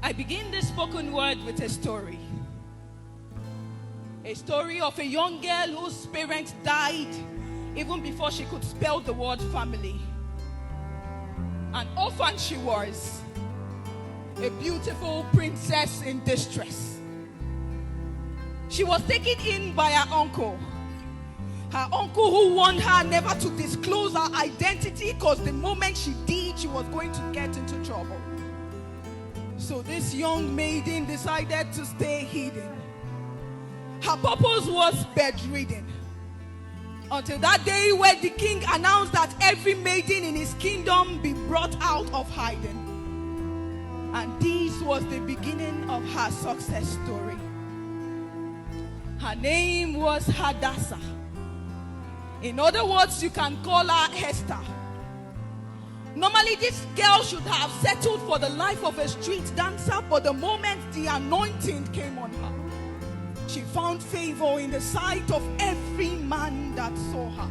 I begin this spoken word with a story. A story of a young girl whose parents died even before she could spell the word family. An orphan she was, a beautiful princess in distress. She was taken in by her uncle. Her uncle who warned her never to disclose her identity because the moment she did, she was going to get into trouble. So this young maiden decided to stay hidden. Her purpose was bedridden. Until that day where the king announced that every maiden in his kingdom be brought out of hiding. And this was the beginning of her success story. Her name was Hadassah. In other words, you can call her Esther. Normally, this girl should have settled for the life of a street dancer, but the moment the anointing came on her, she found favor in the sight of every man that saw her.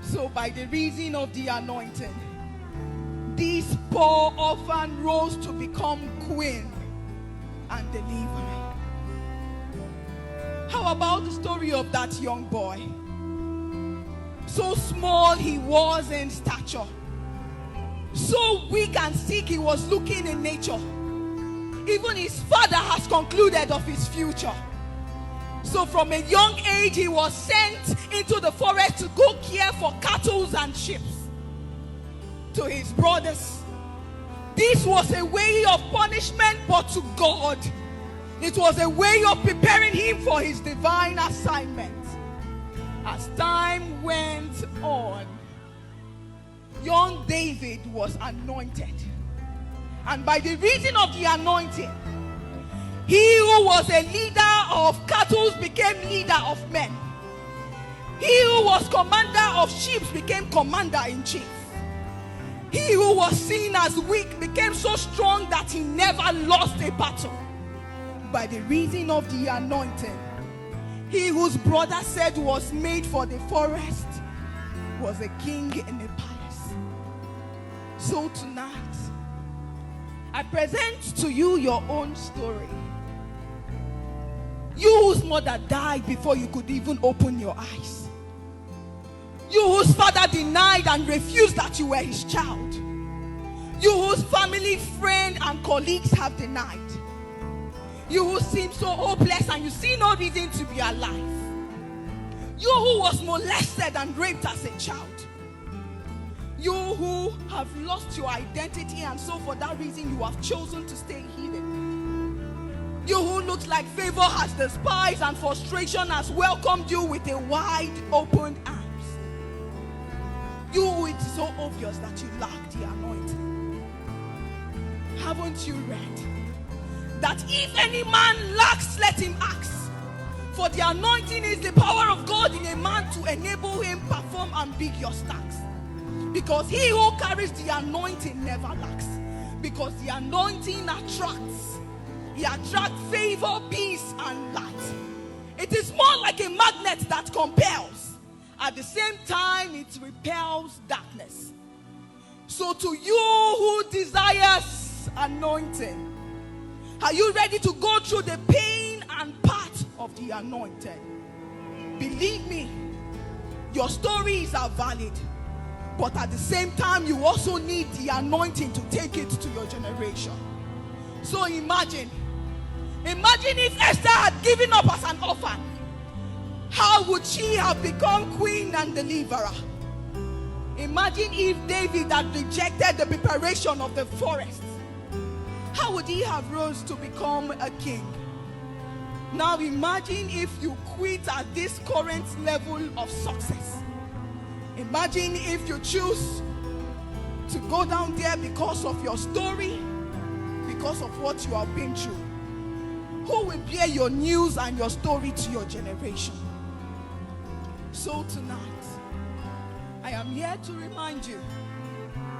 So by the reason of the anointing, this poor orphan rose to become queen and deliverer. How about the story of that young boy? So small he was in stature, so weak and sick he was looking in nature. Even his father has concluded of his future. So from a young age he was sent into the forest to go care for cattle and sheep. To his brothers, this was a way of punishment, but to God, it was a way of preparing him for his divine assignment. As time went on, young David was anointed. And by the reason of the anointing, he who was a leader of cattle became leader of men. He who was commander of sheep became commander-in-chief. He who was seen as weak became so strong that he never lost a battle. By the reason of the anointing, he whose brother said was made for the forest was a king in a palace. So tonight, I present to you your own story. You whose mother died before you could even open your eyes. You whose father denied and refused that you were his child. You whose family, friend, and colleagues have denied. You who seem so hopeless and you see no reason to be alive. You who was molested and raped as a child. You who have lost your identity and so for that reason you have chosen to stay hidden. You who looks like favor has despised and frustration has welcomed you with a wide open arms. You who it is so obvious that you lack the anointing. Haven't you read that if any man lacks, let him ask? For the anointing is the power of God in a man to enable him perform ambiguous tasks. Because he who carries the anointing never lacks. Because the anointing attracts. He attracts favor, peace, and light. It is more like a magnet that compels. At the same time, it repels darkness. So to you who desires anointing, are you ready to go through the pain and path of the anointed? Believe me, your stories are valid. But at the same time, you also need the anointing to take it to your generation. So imagine if Esther had given up as an orphan. How would she have become queen and deliverer? Imagine if David had rejected the preparation of the forest. How would he have rose to become a king? Now imagine if you quit at this current level of success. Imagine if you choose to go down there because of your story, because of what you have been through. Who will bear your news and your story to your generation? So tonight, I am here to remind you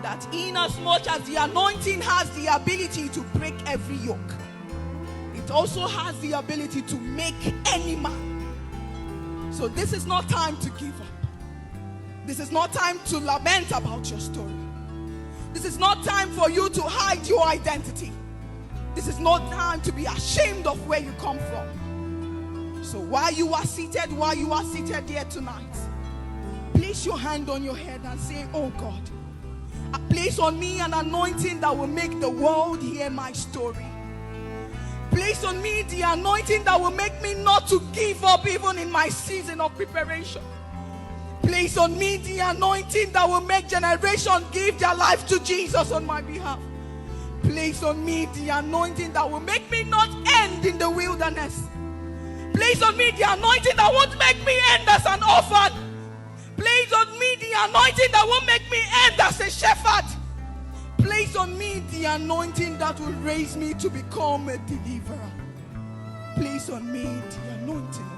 that in as much as the anointing has the ability to break every yoke, it also has the ability to make any man. So this is not time to give up. This is not time to lament about your story. This is not time for you to hide your identity. This is not time to be ashamed of where you come from. So while you are seated here tonight, place your hand on your head and say, oh God, place on me an anointing that will make the world hear my story. Place on me the anointing that will make me not to give up even in my season of preparation. Place on me the anointing that will make generations give their life to Jesus on my behalf. Place on me the anointing that will make me not end in the wilderness. Place on me the anointing that won't make me end as an orphan. Place on me the anointing that won't make me end as a shepherd. Place on me the anointing that will raise me to become a deliverer. Place on me the anointing